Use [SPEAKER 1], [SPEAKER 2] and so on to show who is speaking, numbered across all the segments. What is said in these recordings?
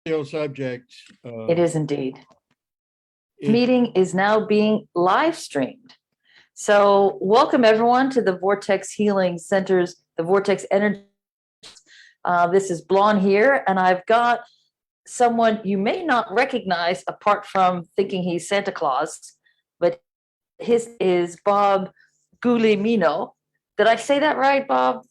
[SPEAKER 1] subject.
[SPEAKER 2] It is indeed.
[SPEAKER 1] It-
[SPEAKER 2] Meeting is now being live streamed. So welcome everyone to the Vortex Healing Center's, the Vortex Energy. This is Blonde here, and I've got someone you may not recognize apart from thinking he's Santa Claus, but his is Bob Guglielmino. Did I say that right, Bob?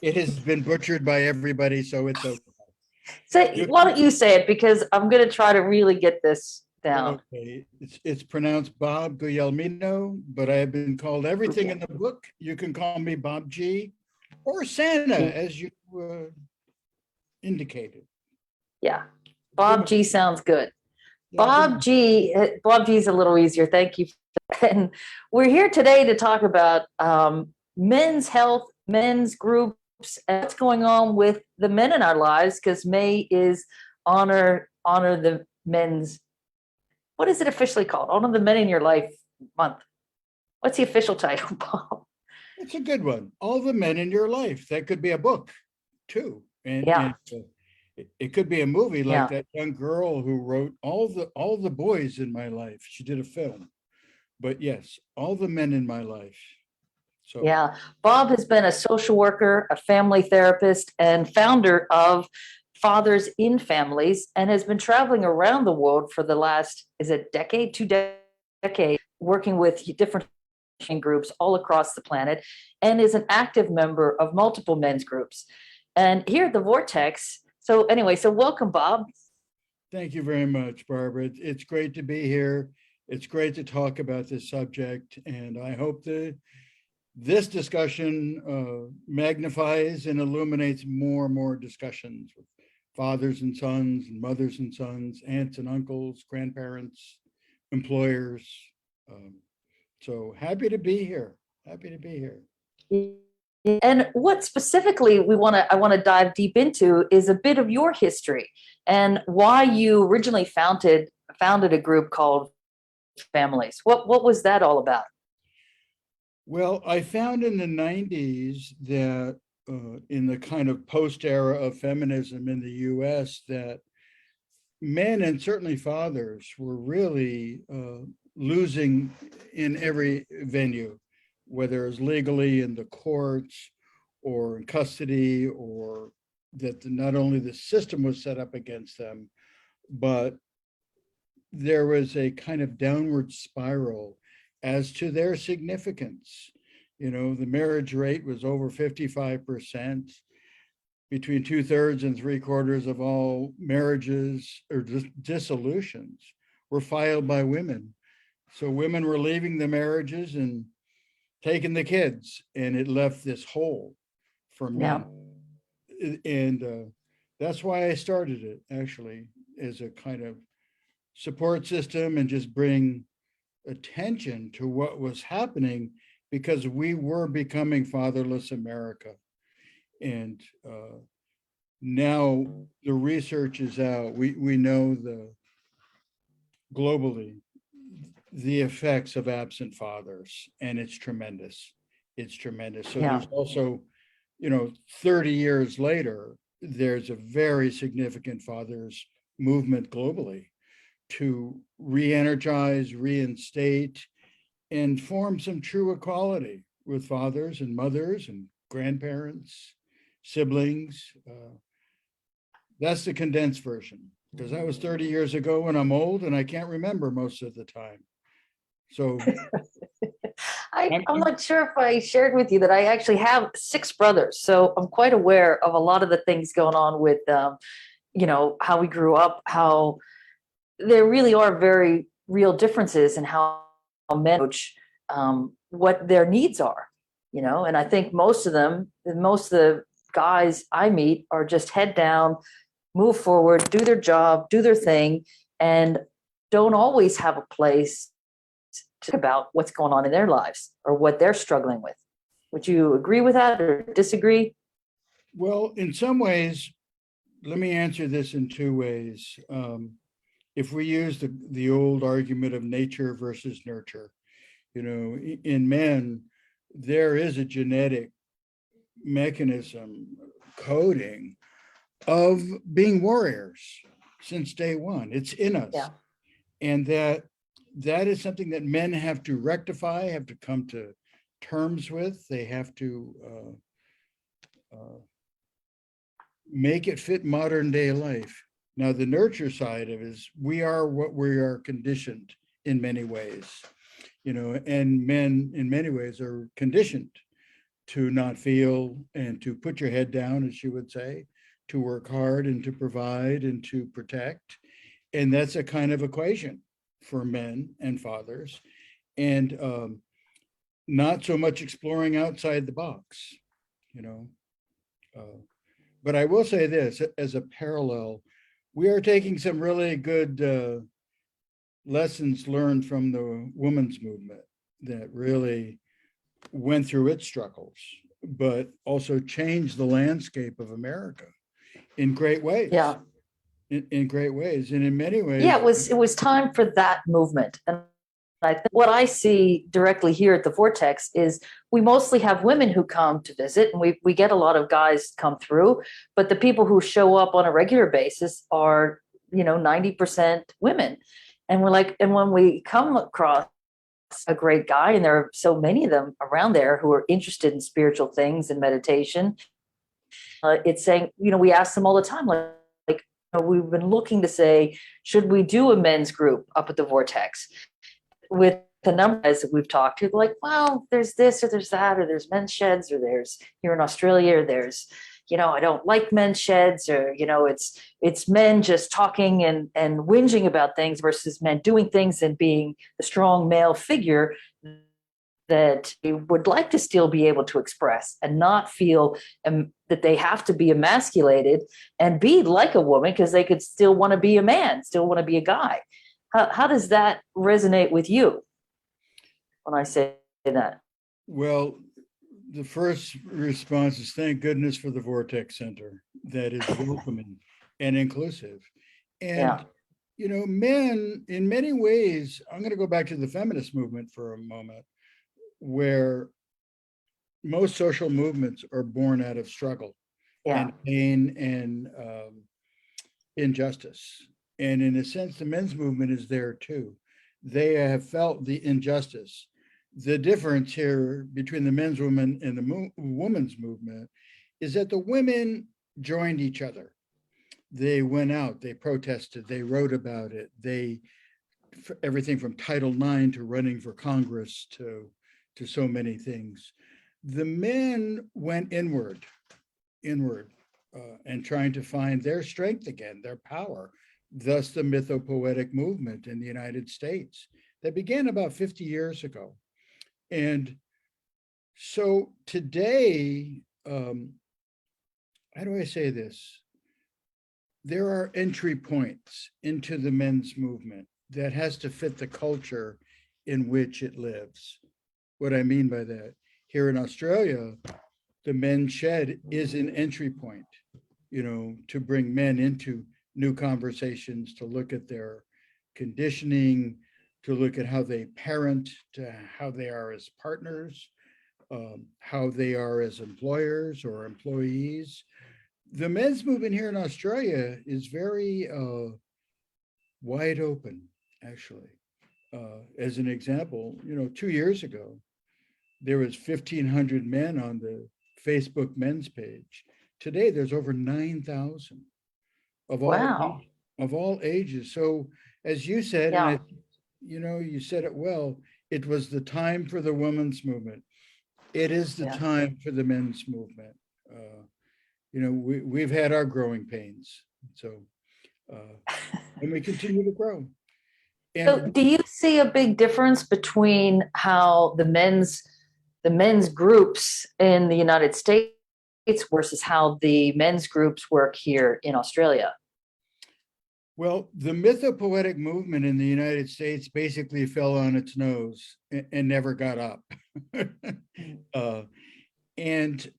[SPEAKER 1] It has been butchered by everybody, so it's okay.
[SPEAKER 2] Why don't you say it, because I'm going to try to really get this down.
[SPEAKER 1] Okay, it's pronounced Bob Guglielmino, but I have been called everything in the book. You can call me Bob G or Santa, as you indicated.
[SPEAKER 2] Yeah, Bob G sounds good.
[SPEAKER 1] Yeah,
[SPEAKER 2] Bob G is a little easier. Thank you. And we're here today to talk about men's health, men's groups, and what's going on with the men in our lives, because May is honor the men's. What is it officially called? Honor the Men in Your Life month. What's the official title, Bob?
[SPEAKER 1] It's a good one. All the men in your life. That could be a book, too. And,
[SPEAKER 2] Yeah.
[SPEAKER 1] it could be a movie, like
[SPEAKER 2] Yeah.
[SPEAKER 1] that young girl who wrote all the boys in my life. She did a film. But yes, all the men in my life. So
[SPEAKER 2] Yeah, Bob has been a social worker, a family therapist, and founder of Fathers in Families, and has been traveling around the world for the last, is it decade, 2 decades, working with different groups all across the planet, and is an active member of multiple men's groups. And here at the Vortex, so welcome, Bob.
[SPEAKER 1] thank you very much, Barbara. It's great to be here. It's great to talk about this subject, and I hope that this discussion magnifies and illuminates more and more discussions with fathers and sons, and mothers and sons, aunts and uncles, grandparents, employers. So happy to be here. Happy to be here.
[SPEAKER 2] And what specifically I want to dive deep into is a bit of your history and why you originally founded a group called Families. What was that all about?
[SPEAKER 1] Well, I found in the 90s that in the kind of post-era of feminism in the US, that men, and certainly fathers, were really losing in every venue, whether it's legally in the courts or in custody, or that not only the system was set up against them, but there was a kind of downward spiral as to their significance. You know, the marriage rate was over 55%. Between 2/3 and 3/4 of all marriages or dissolutions were filed by women. So women were leaving the marriages and taking the kids, and it left this hole for men.
[SPEAKER 2] Yeah.
[SPEAKER 1] And that's why I started it, actually, as a kind of support system, and just bring attention to what was happening, because we were becoming fatherless America. And now the research is out. We know globally the effects of absent fathers, and it's tremendous. It's tremendous. So
[SPEAKER 2] Yeah.
[SPEAKER 1] there's also, 30 years later, there's a very significant fathers movement globally to re-energize, reinstate, and form some true equality with fathers and mothers and grandparents, siblings. That's the condensed version, because that was 30 years ago, and I'm old and I can't remember most of the time. So
[SPEAKER 2] I'm not sure if I shared with you that I actually have 6 brothers, so I'm quite aware of a lot of the things going on with, how we grew up, how there really are very real differences in how men approach what their needs are, and I think most of the guys I meet are just head down, move forward, do their job, do their thing, and don't always have a place to talk about what's going on in their lives or what they're struggling with. Would you agree with that or disagree?
[SPEAKER 1] Well, in some ways, let me answer this in 2 ways. If we use the old argument of nature versus nurture, in men, there is a genetic mechanism coding of being warriors since day one. It's in us.
[SPEAKER 2] Yeah.
[SPEAKER 1] And that is something that men have to rectify, have to come to terms with. They have to make it fit modern day life. Now, the nurture side of it is we are what we are conditioned in many ways, and men in many ways are conditioned to not feel and to put your head down, as you would say, to work hard and to provide and to protect. And that's a kind of equation for men and fathers, and not so much exploring outside the box, you know. But I will say this as a parallel, we are taking some really good lessons learned from the women's movement that really went through its struggles, but also changed the landscape of America in great ways.
[SPEAKER 2] Yeah.
[SPEAKER 1] In great ways. And in many ways.
[SPEAKER 2] Yeah, it was time for that movement. And I think what I see directly here at the Vortex is we mostly have women who come to visit, and we get a lot of guys come through, but the people who show up on a regular basis are, 90% women. And we're like, and when we come across a great guy, and there are so many of them around there who are interested in spiritual things and meditation, it's saying, we ask them all the time, like, we've been looking to say, should we do a men's group up at the Vortex? With the numbers that we've talked to, like, well, there's this or there's that, or there's men's sheds, or there's here in Australia, or there's, I don't like men's sheds, or, it's men just talking and whinging about things versus men doing things and being the strong male figure that they would like to still be able to express and not feel that they have to be emasculated and be like a woman, because they could still want to be a man, still want to be a guy. How does that resonate with you when I say that?
[SPEAKER 1] Well, the first response is thank goodness for the Vortex Center that is welcoming and inclusive. And, men in many ways, I'm going to go back to the feminist movement for a moment, where most social movements are born out of struggle and pain and injustice. And in a sense, the men's movement is there too. They have felt the injustice. The difference here between the men's movement and the women's movement is that the women joined each other. They went out, they protested, they wrote about it. Everything from Title IX to running for Congress to so many things. The men went inward, and trying to find their strength again, their power. Thus the mythopoetic movement in the United States that began about 50 years ago. And so today, how do I say this? There are entry points into the men's movement that has to fit the culture in which it lives. What I mean by that, here in Australia, the men's shed is an entry point, to bring men into new conversations, to look at their conditioning, to look at how they parent, to how they are as partners, how they are as employers or employees. The men's movement here in Australia is very wide open, actually. As an example, 2 years ago, there was 1,500 men on the Facebook men's page. Today, there's over 9,000 of all ages. So, as you said, and you said it well, it was the time for the women's movement. It is the time for the men's movement. We've had our growing pains, so and we continue to grow. And
[SPEAKER 2] so, do you see a big difference between how the men's groups in the United States versus how the men's groups work here in Australia?
[SPEAKER 1] Well, the mythopoetic movement in the United States basically fell on its nose and never got up. And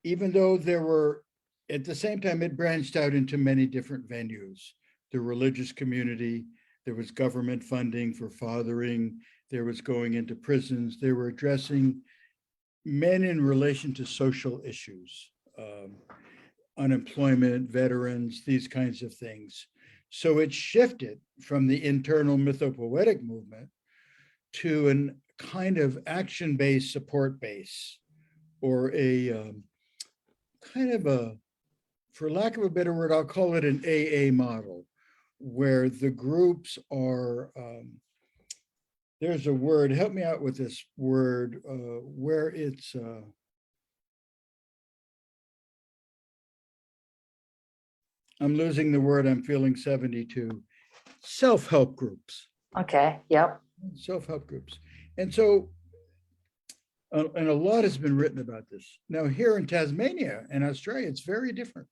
[SPEAKER 1] even though there were, at the same time, it branched out into many different venues. The religious community, there was government funding for fathering, there was going into prisons, they were addressing men in relation to social issues. unemployment, veterans, these kinds of things. So it shifted from the internal mythopoetic movement to an kind of action-based support base, or a kind of a, for lack of a better word, I'll call it an AA model, where the groups are, there's a word, help me out with this word, where it's, I'm losing the word, I'm feeling 72, self-help groups.
[SPEAKER 2] Okay, yep.
[SPEAKER 1] Self-help groups. And so, and a lot has been written about this. Now here in Tasmania and Australia, it's very different.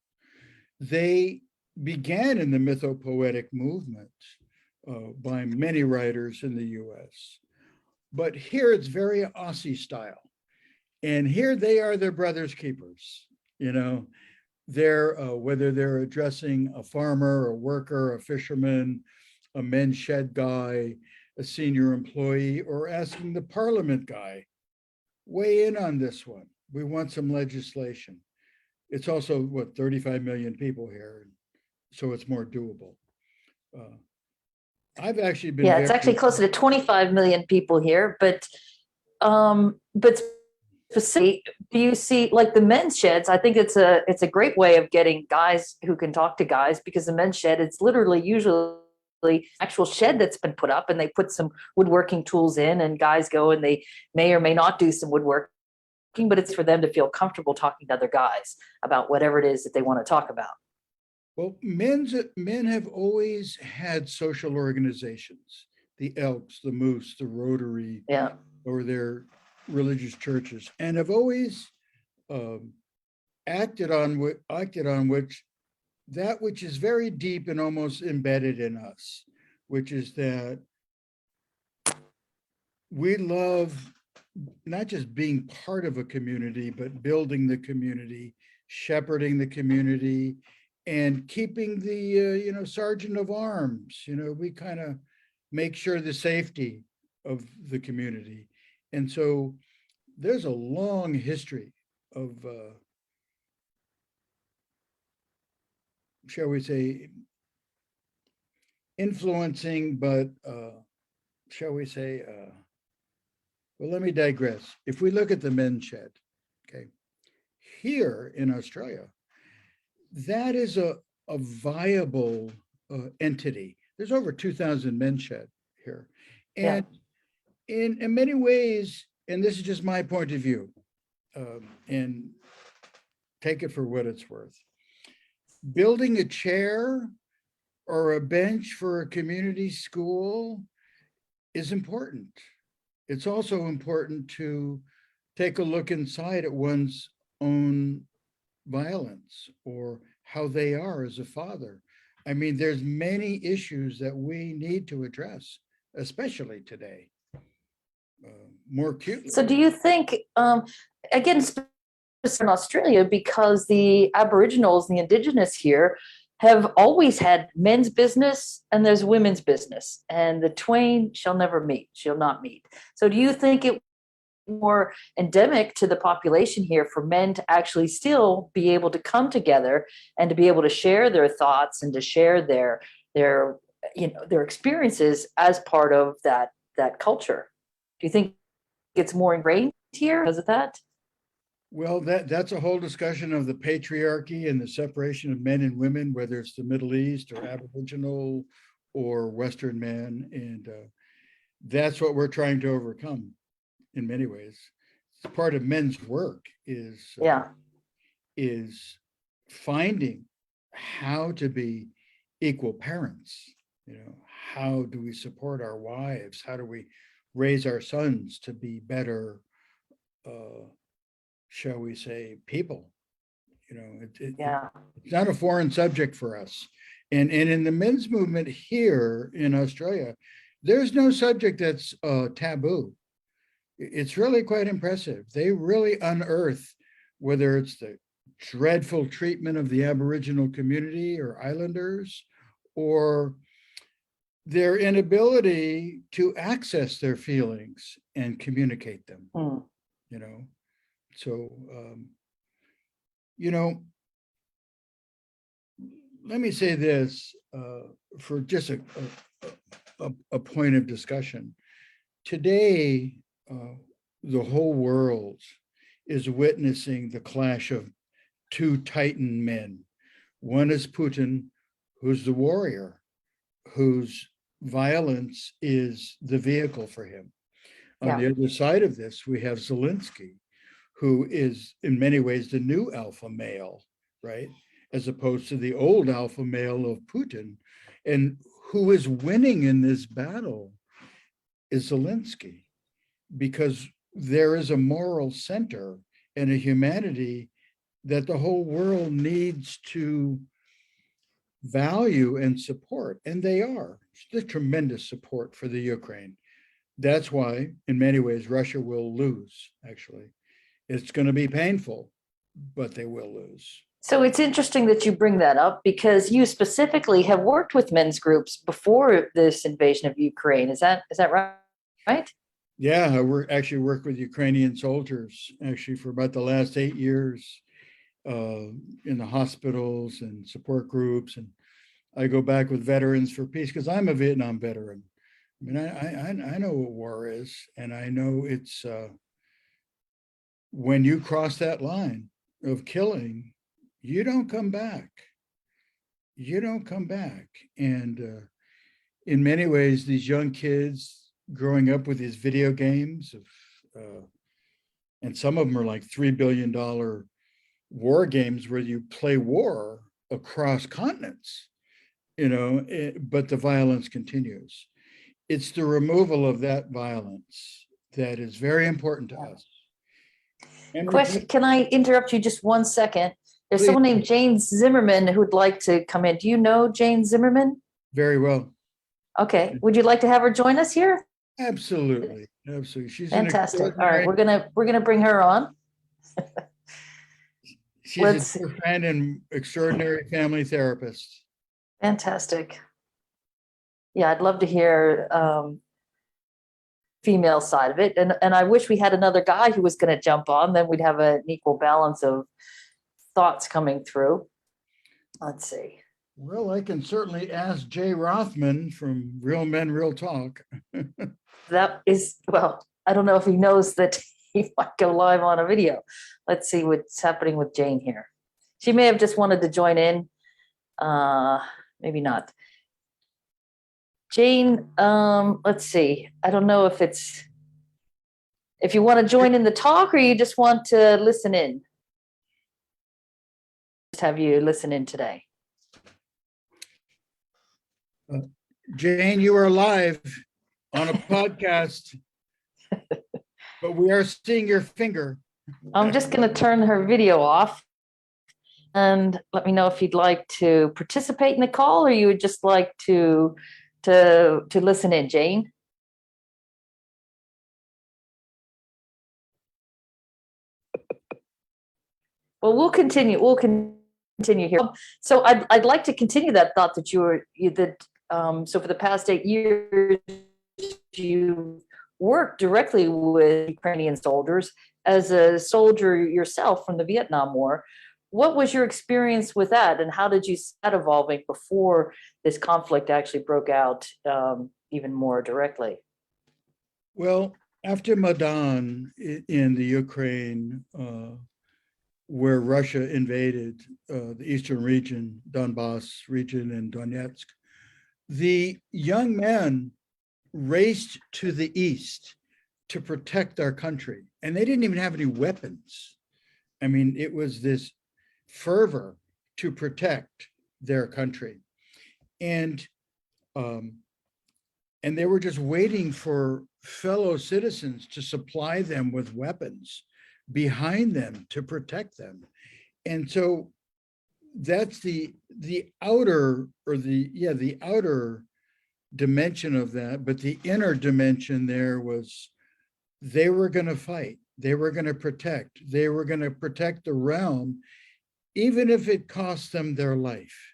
[SPEAKER 1] They began in the mythopoetic movement by many writers in the US. But here it's very Aussie style. And here they are their brother's keepers. You know, they're, whether they're addressing a farmer, a worker, a fisherman, a men's shed guy, a senior employee, or asking the parliament guy, weigh in on this one. We want some legislation. It's also, what, 35 million people here, so it's more doable. I've actually been,
[SPEAKER 2] Yeah, it's actually closer to 25 million people here, but specifically, do you see, like the men's sheds? I think it's a great way of getting guys who can talk to guys, because the men's shed, it's literally usually actual shed that's been put up, and they put some woodworking tools in, and guys go and they may or may not do some woodworking, but it's for them to feel comfortable talking to other guys about whatever it is that they want to talk about.
[SPEAKER 1] well, men have always had social organizations, the Elks, the Moose, the Rotary,
[SPEAKER 2] Yeah,
[SPEAKER 1] or their religious churches, and have always acted on which that which is very deep and almost embedded in us, which is that we love not just being part of a community, but building the community, shepherding the community, and keeping the sergeant of arms. We kind of make sure the safety of the community. And so there's a long history of shall we say, influencing, but shall we say, well, let me digress. If we look at the men's shed, okay, here in Australia, that is a viable entity. There's over 2,000 men's shed here. And in many ways, and this is just my point of view, and take it for what it's worth, building a chair or a bench for a community school is important. It's also important to take a look inside at one's own violence or how they are as a father. I mean, there's many issues that we need to address, especially today, more acutely.
[SPEAKER 2] so do you think, again, in Australia, because the Aboriginals, the Indigenous here, have always had men's business and there's women's business, and the twain shall never meet, shall not meet. So do you think it more endemic to the population here for men to actually still be able to come together and to be able to share their thoughts and to share their experiences as part of that culture? Do you think it's more ingrained here because of that?
[SPEAKER 1] Well, that's a whole discussion of the patriarchy and the separation of men and women, whether it's the Middle East or Aboriginal or Western men. And that's what we're trying to overcome in many ways. Part of men's work is finding how to be equal parents. How do we support our wives? How do we raise our sons to be better shall we say, people? It's not a foreign subject for us. And in the men's movement here in Australia, there's no subject that's taboo. It's really quite impressive. They really unearth, whether it's the dreadful treatment of the Aboriginal community or islanders, or their inability to access their feelings and communicate them. So, let me say this for just a point of discussion. Today, the whole world is witnessing the clash of two titan men. One is Putin, who's the warrior, whose violence is the vehicle for him. On the other side of this, we have Zelensky, who is in many ways the new alpha male, right? As opposed to the old alpha male of Putin. And who is winning in this battle is Zelensky, because there is a moral center and a humanity that the whole world needs to value and support. And they are. There's tremendous support for the Ukraine. That's why, in many ways, Russia will lose, actually. It's going to be painful, but they will lose.
[SPEAKER 2] So it's interesting that you bring that up, because you specifically have worked with men's groups before this invasion of Ukraine. Is that right?
[SPEAKER 1] Yeah, I actually worked with Ukrainian soldiers actually for about the last 8 years in the hospitals and support groups. And I go back with Veterans for Peace because I'm a Vietnam veteran. I mean, I know what war is, and I know it's when you cross that line of killing, you don't come back. You don't come back. And in many ways, these young kids growing up with these video games and some of them are like $3 billion war games where you play war across continents, but the violence continues. It's the removal of that violence that is very important to us. And
[SPEAKER 2] question, can I interrupt you just 1 second? There's
[SPEAKER 1] please.
[SPEAKER 2] Someone named Jane Zimmerman who'd like to come in. Do you know Jane Zimmerman?
[SPEAKER 1] Very well.
[SPEAKER 2] Okay. Would you like to have her join us here?
[SPEAKER 1] Absolutely. Absolutely. She's
[SPEAKER 2] fantastic. All right, we're gonna bring her on.
[SPEAKER 1] She's a dear friend and extraordinary family therapist.
[SPEAKER 2] Fantastic. Yeah, I'd love to hear female side of it. And I wish we had another guy who was going to jump on, then we'd have an equal balance of thoughts coming through. Let's see.
[SPEAKER 1] Well, I can certainly ask Jay Rothman from Real Men, Real Talk.
[SPEAKER 2] That is, well, I don't know if he knows that he might go live on a video. Let's see what's happening with Jane here. She may have just wanted to join in. Maybe not. Jane, let's see. I don't know if you want to join in the talk or you just want to listen in. Just have you listen in today.
[SPEAKER 1] Jane, you are live on a podcast, but we are seeing your finger.
[SPEAKER 2] I'm just going to turn her video off and let me know if you'd like to participate in the call or you would just like to listen in, Jane. Well, we'll continue here. So I'd like to continue that thought that so for the past 8 years, you worked directly with Ukrainian soldiers as a soldier yourself from the Vietnam War. What was your experience with that, and how did you see that evolving before this conflict actually broke out even more directly?
[SPEAKER 1] Well, after Maidan in the Ukraine, where Russia invaded the eastern region, Donbass region and Donetsk, the young men raced to the east to protect our country. And they didn't even have any weapons. I mean, it was this fervor to protect their country. And they were just waiting for fellow citizens to supply them with weapons behind them to protect them. And so that's the outer the outer dimension of that, but the inner dimension there was they were going to fight, they were going to protect the realm, even if it cost them their life.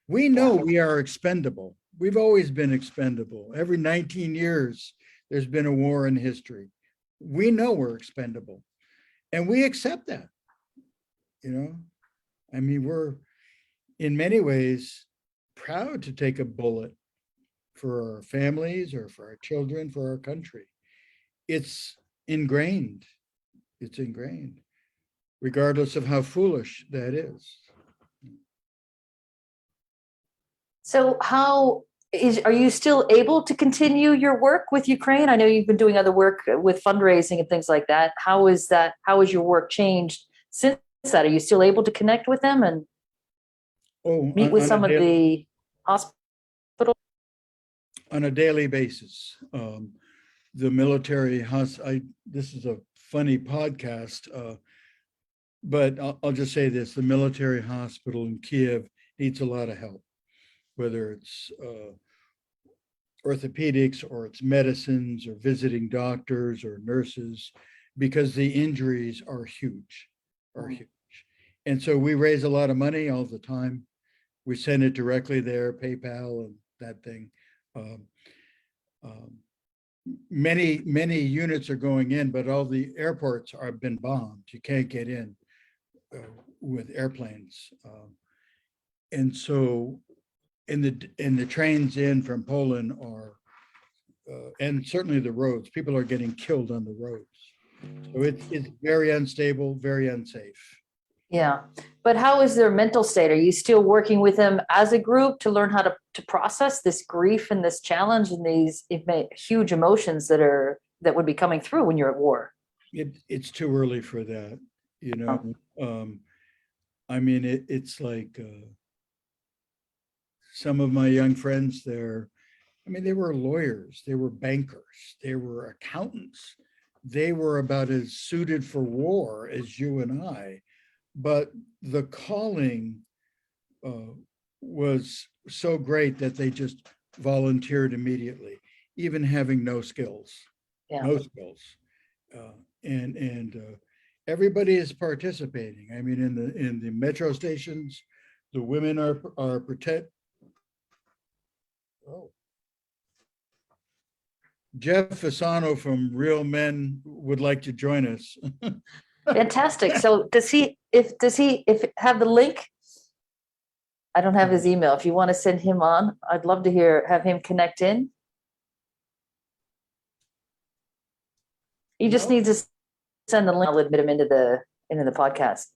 [SPEAKER 1] We know we are expendable. We've always been expendable. Every 19 years, there's been a war in history. We know we're expendable and we accept that, I mean, in many ways proud to take a bullet for our families or for our children, for our country. It's ingrained. It's ingrained, regardless of how foolish that is.
[SPEAKER 2] So are you still able to continue your work with Ukraine? I know you've been doing other work with fundraising and things like that. How is that? How has your work changed since that? Are you still able to connect with them and meet with some of the hospitals?
[SPEAKER 1] On a daily basis. The military this is a funny podcast, but I'll just say this: the military hospital in Kiev needs a lot of help, whether it's orthopedics or it's medicines or visiting doctors or nurses, because the injuries are huge, And so we raise a lot of money all the time. We send it directly there, PayPal and that thing. Many units are going in, but all the airports have been bombed. You can't get in with airplanes. And so in the trains in from Poland are, and certainly the roads, people are getting killed on the roads. So it's very unstable, very unsafe.
[SPEAKER 2] Yeah, but how is their mental state? Are you still working with them as a group to learn how to process this grief and this challenge and these huge emotions that would be coming through when you're at war?
[SPEAKER 1] It's too early for that, you know. I mean, it's like some of my young friends there. I mean, they were lawyers, they were bankers, they were accountants. They were about as suited for war as you and I. But the calling was so great that they just volunteered immediately, even having no skills. And everybody is participating. I mean, in the metro stations, the women are protect. Oh. Jeff Fasano from Real Men would like to join us.
[SPEAKER 2] Fantastic. So does he have the link? I don't have his email. If you want to send him on, I'd love to have him connect in. He just needs to send the link. I'll admit him into the podcast.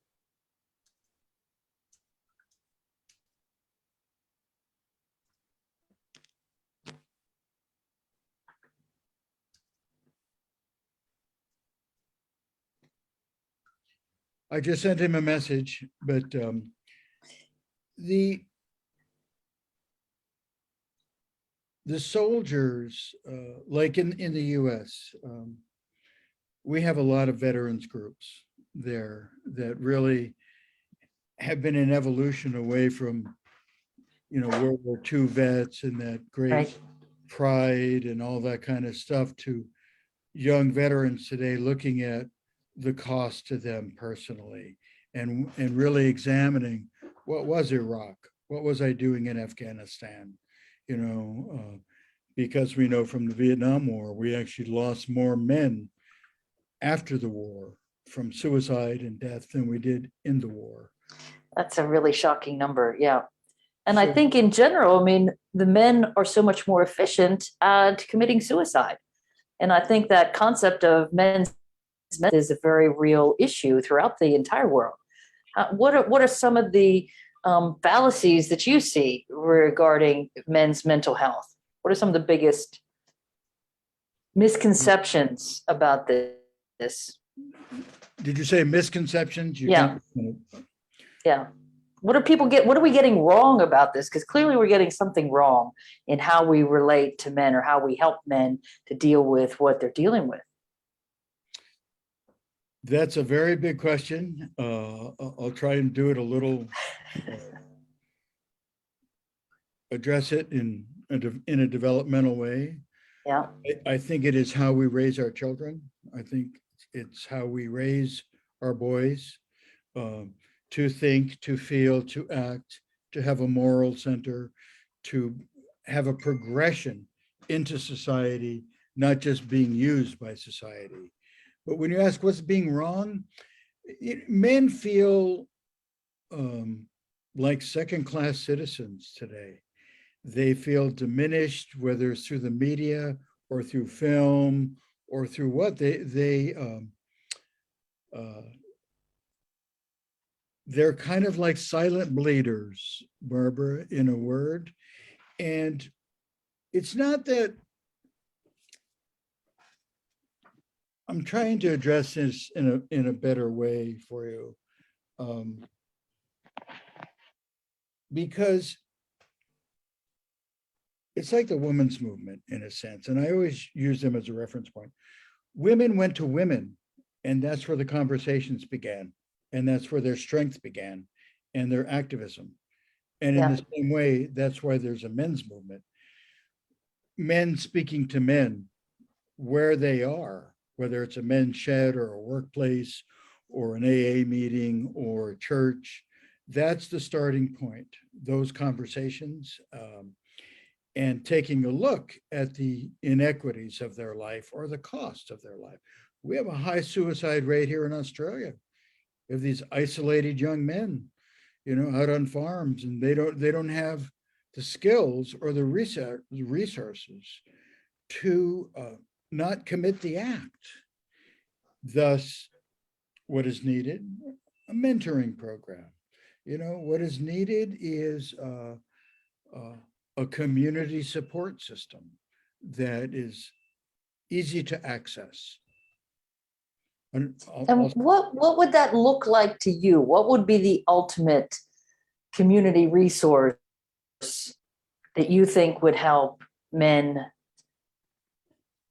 [SPEAKER 1] I just sent him a message, but the soldiers, like in the US, we have a lot of veterans groups there that really have been an evolution away from, World War II vets and that great pride and all that kind of stuff, to young veterans today looking at the cost to them personally and really examining what was Iraq, what was I doing in Afghanistan, because we know from the Vietnam War, we actually lost more men after the war from suicide and death than we did in the war.
[SPEAKER 2] That's a really shocking number. Yeah. And I think in general, I mean, the men are so much more efficient at committing suicide. And I think that concept of men's is a very real issue throughout the entire world. What are some of the fallacies that you see regarding men's mental health? What are some of the biggest misconceptions about this?
[SPEAKER 1] Did you say misconceptions?
[SPEAKER 2] Yeah. What are we getting wrong about this? Because clearly we're getting something wrong in how we relate to men or how we help men to deal with what they're dealing with.
[SPEAKER 1] That's a very big question. I'll try and do it a little, address it in a developmental way.
[SPEAKER 2] Yeah.
[SPEAKER 1] I think it is how we raise our children. I think it's how we raise our boys to think, to feel, to act, to have a moral center, to have a progression into society, not just being used by society. But when you ask what's being wrong, men feel like second-class citizens today. They feel diminished, whether it's through the media or through film or through what uh, they're kind of like silent bleeders, Barbara, in a word. And it's not that I'm trying to address this in a better way for you, because it's like the women's movement in a sense, and I always use them as a reference point. Women went to women, and that's where the conversations began, and that's where their strength began, and their activism. And in
[SPEAKER 2] Yeah.
[SPEAKER 1] the same way, that's why there's a men's movement. Men speaking to men where they are, whether it's a men's shed or a workplace or an AA meeting or a church, that's the starting point, those conversations, and taking a look at the inequities of their life or the cost of their life. We have a high suicide rate here in Australia. We have these isolated young men, out on farms, and they don't have the skills or the resources to not commit the act. Thus, what is needed? A mentoring program. What is needed is a community support system that is easy to access.
[SPEAKER 2] And what would that look like to you? What would be the ultimate community resource that you think would help men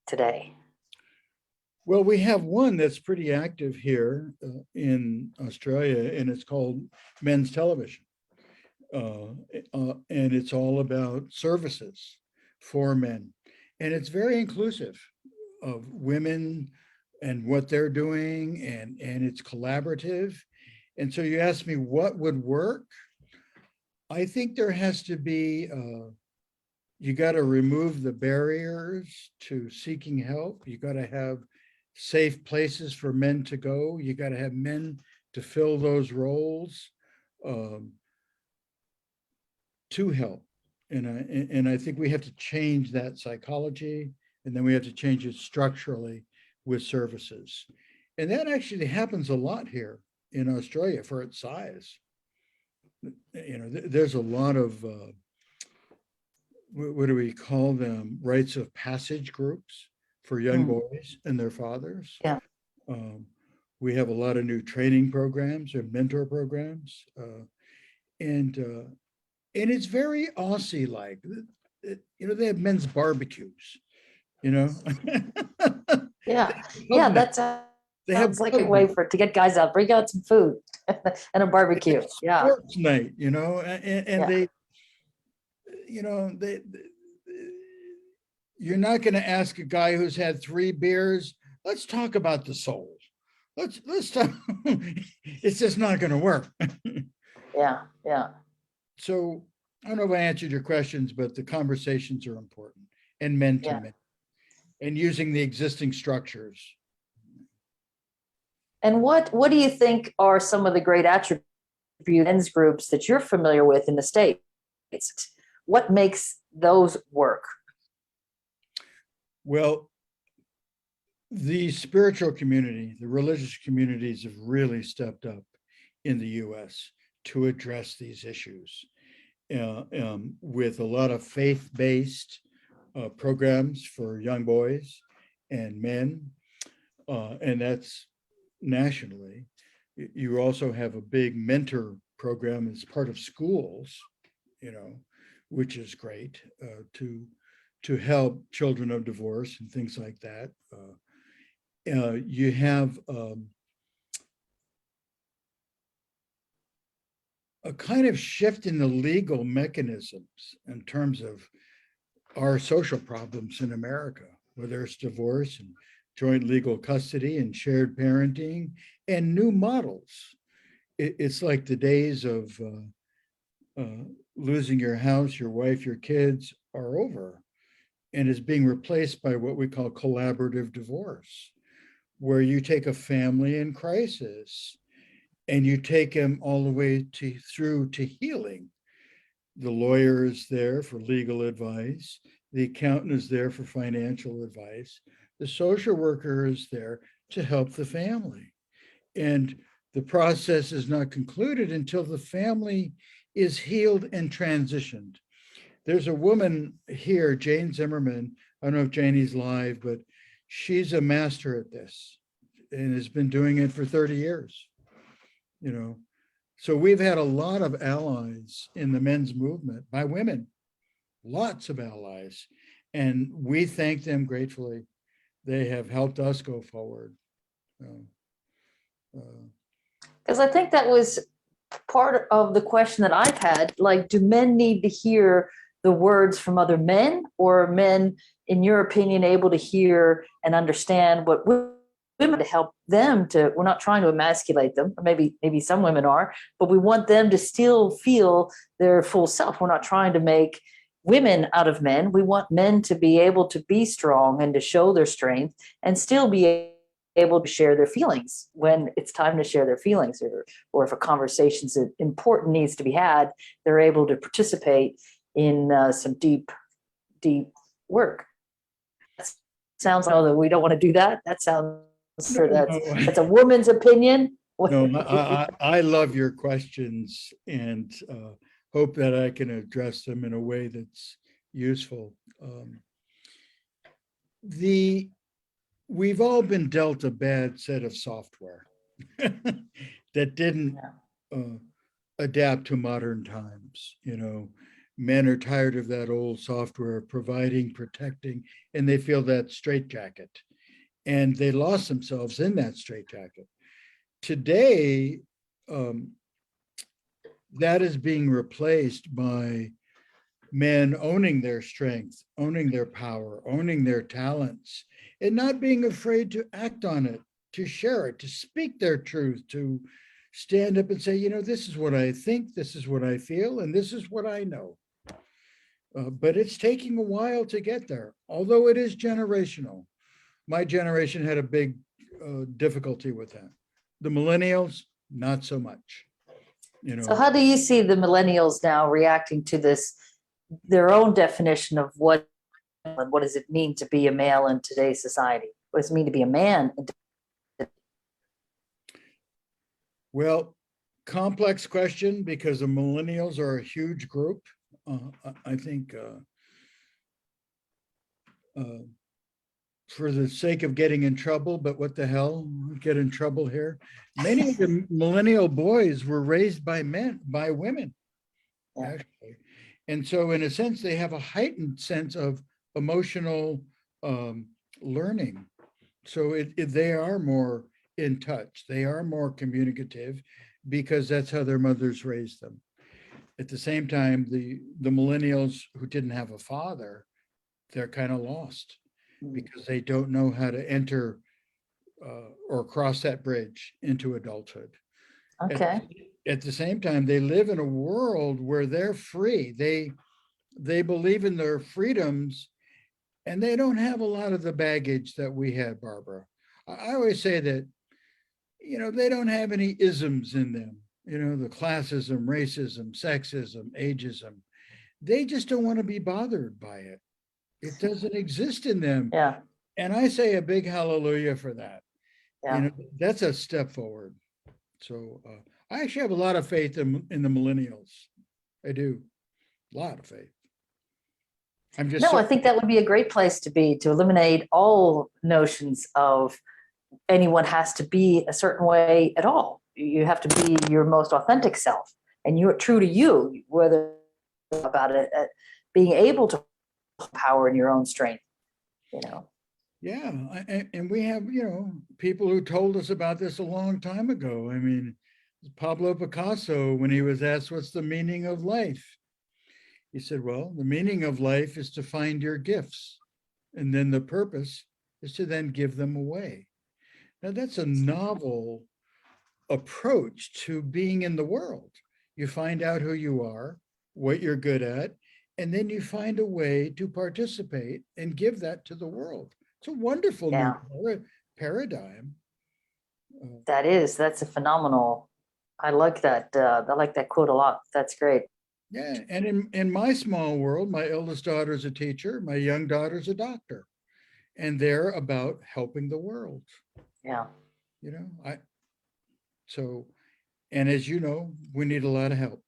[SPEAKER 2] today?
[SPEAKER 1] Well, we have one that's pretty active here in Australia, and it's called Men's Television. And it's all about services for men. And it's very inclusive of women and what they're doing, and it's collaborative. And so you asked me what would work. I think there has to be, you got to remove the barriers to seeking help. You got to have safe places for men to go. You got to have men to fill those roles to help. And I think we have to change that psychology, and then we have to change it structurally with services. And that actually happens a lot here in Australia for its size. There's a lot of, what do we call them? Rites of passage groups for young boys and their fathers.
[SPEAKER 2] Yeah.
[SPEAKER 1] We have a lot of new training programs or mentor programs. And it's very Aussie-like. They have men's barbecues,
[SPEAKER 2] Yeah.
[SPEAKER 1] Yeah,
[SPEAKER 2] That sounds like a way to get guys out, bring out some food and a barbecue. Yeah.
[SPEAKER 1] Sports night, and they, you're not going to ask a guy who's had 3 beers, let's talk about the soul. Let's talk. It's just not going to work.
[SPEAKER 2] Yeah.
[SPEAKER 1] So I don't know if I answered your questions, but the conversations are important, and men to men, and using the existing structures.
[SPEAKER 2] And what do you think are some of the great attributes men's groups that you're familiar with in the States? What makes those work?
[SPEAKER 1] Well, the spiritual community, the religious communities have really stepped up in the US to address these issues with a lot of faith-based programs for young boys and men, and that's nationally. You also have a big mentor program as part of schools, which is great to help children of divorce and things like that. You have a kind of shift in the legal mechanisms in terms of our social problems in America, whether it's divorce and joint legal custody and shared parenting and new models. It's like the days of losing your house, your wife, your kids are over, and is being replaced by what we call collaborative divorce, where you take a family in crisis and you take them all the way through to healing. The lawyer is there for legal advice. The accountant is there for financial advice. The social worker is there to help the family. And the process is not concluded until the family is healed and transitioned. There's a woman here, Jane Zimmerman. I don't know if Janie's live, but she's a master at this and has been doing it for 30 years. You know, so we've had a lot of allies in the men's movement by women, lots of allies, and we thank them gratefully. They have helped us go forward.
[SPEAKER 2] Because I think that was part of the question that I've had, like, do men need to hear the words from other men, or are men, in your opinion, able to hear and understand what women, to help them to, we're not trying to emasculate them, or maybe some women are, but we want them to still feel their full self. We're not trying to make women out of men. We want men to be able to be strong and to show their strength and still be able to share their feelings when it's time to share their feelings, or if a conversation's important needs to be had, they're able to participate in some deep work. That sounds like, that we don't want to do that. That sounds sure that's a woman's opinion.
[SPEAKER 1] No, I love your questions and hope that I can address them in a way that's useful. We've all been dealt a bad set of software that didn't adapt to modern times. You know, men are tired of that old software providing, protecting, and they feel that straitjacket. And they lost themselves in that straitjacket. Today, that is being replaced by men owning their strength, owning their power, owning their talents, and not being afraid to act on it, to share it, to speak their truth, to stand up and say, you know, this is what I think, this is what I feel, and this is what I know. But it's taking a while to get there, although it is generational. My generation had a big difficulty with that. The millennials, not so much. You know.
[SPEAKER 2] So how do you see the millennials now reacting to this, their own definition of what does it mean to be a male in today's society? What does it mean to be a man?
[SPEAKER 1] Well, complex question, because the millennials are a huge group. I think for the sake of getting in trouble, but what the hell, get in trouble here. Many of the millennial boys were raised by women, actually. And so in a sense, they have a heightened sense of emotional learning. So they are more in touch. They are more communicative because that's how their mothers raised them. At the same time, the millennials who didn't have a father, they're kind of lost because they don't know how to enter or cross that bridge into adulthood.
[SPEAKER 2] Okay.
[SPEAKER 1] At the same time, they live in a world where they're free. They believe in their freedoms, and they don't have a lot of the baggage that we had, Barbara. I always say that, you know, they don't have any isms in them. You know, the classism, racism, sexism, ageism. They just don't want to be bothered by it. It doesn't exist in them.
[SPEAKER 2] Yeah.
[SPEAKER 1] And I say a big hallelujah for that.
[SPEAKER 2] Yeah.
[SPEAKER 1] You know, that's a step forward. So I actually have a lot of faith in the millennials. I do. A lot of faith. I'm just
[SPEAKER 2] I think that would be a great place to be, to eliminate all notions of anyone has to be a certain way at all. You have to be your most authentic self, and you're true to you, whether about it, being able to power in your own strength, you know.
[SPEAKER 1] Yeah, and we have, you know, people who told us about this a long time ago. I mean, Pablo Picasso, when he was asked, what's the meaning of life? He said, well, the meaning of life is to find your gifts. And then the purpose is to then give them away. Now, that's a novel approach to being in the world. You find out who you are, what you're good at, and then you find a way to participate and give that to the world. It's a wonderful new paradigm.
[SPEAKER 2] That's a phenomenal I like that. I like that quote a lot. That's great.
[SPEAKER 1] Yeah, and in my small world, my eldest daughter's a teacher, my young daughter's a doctor, and they're about helping the world.
[SPEAKER 2] Yeah.
[SPEAKER 1] You know, so, and as you know, we need a lot of help.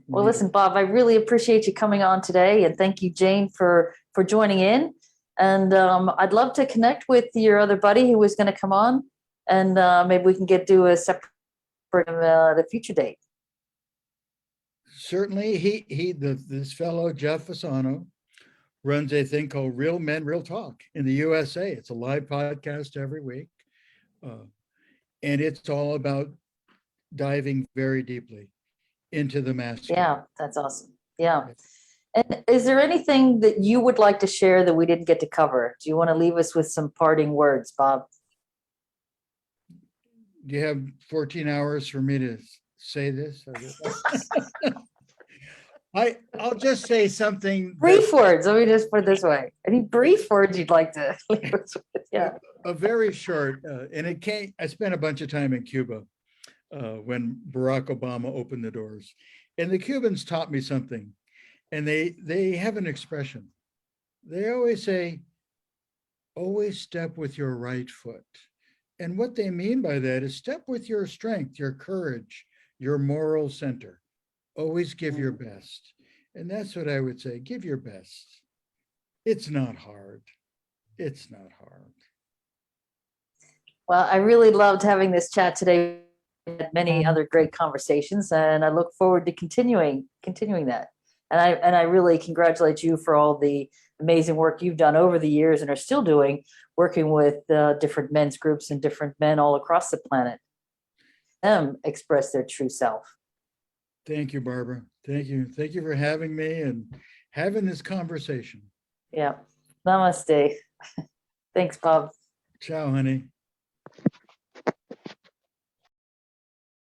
[SPEAKER 2] Well, listen, Bob, I really appreciate you coming on today, and thank you, Jane, for joining in. And I'd love to connect with your other buddy who was going to come on, and maybe we can do a separate at a future date.
[SPEAKER 1] Certainly, this fellow Jeff Fasano runs a thing called Real Men, Real Talk in the USA. It's a live podcast every week, and it's all about diving very deeply into the masculine.
[SPEAKER 2] Yeah, that's awesome. Yeah. And is there anything that you would like to share that we didn't get to cover? Do you want to leave us with some parting words, Bob?
[SPEAKER 1] Do you have 14 hours for me to say this? I'll just say something.
[SPEAKER 2] Brief words. Let me just put it this way. Any brief words you'd like to leave us with? Yeah.
[SPEAKER 1] A very short, and I spent a bunch of time in Cuba when Barack Obama opened the doors. And the Cubans taught me something. And they have an expression. They always say, always step with your right foot. And what they mean by that is step with your strength, your courage, your moral center. Always give your best. And that's what I would say, give your best. It's not hard. It's not hard.
[SPEAKER 2] Well, I really loved having this chat today. We had many other great conversations, and I look forward to continuing that. And I really congratulate you for all the amazing work you've done over the years and are still doing, working with different men's groups and different men all across the planet. Them express their true self.
[SPEAKER 1] Thank you, Barbara. Thank you. Thank you for having me and having this conversation.
[SPEAKER 2] Yeah. Namaste. Thanks, Bob.
[SPEAKER 1] Ciao, honey.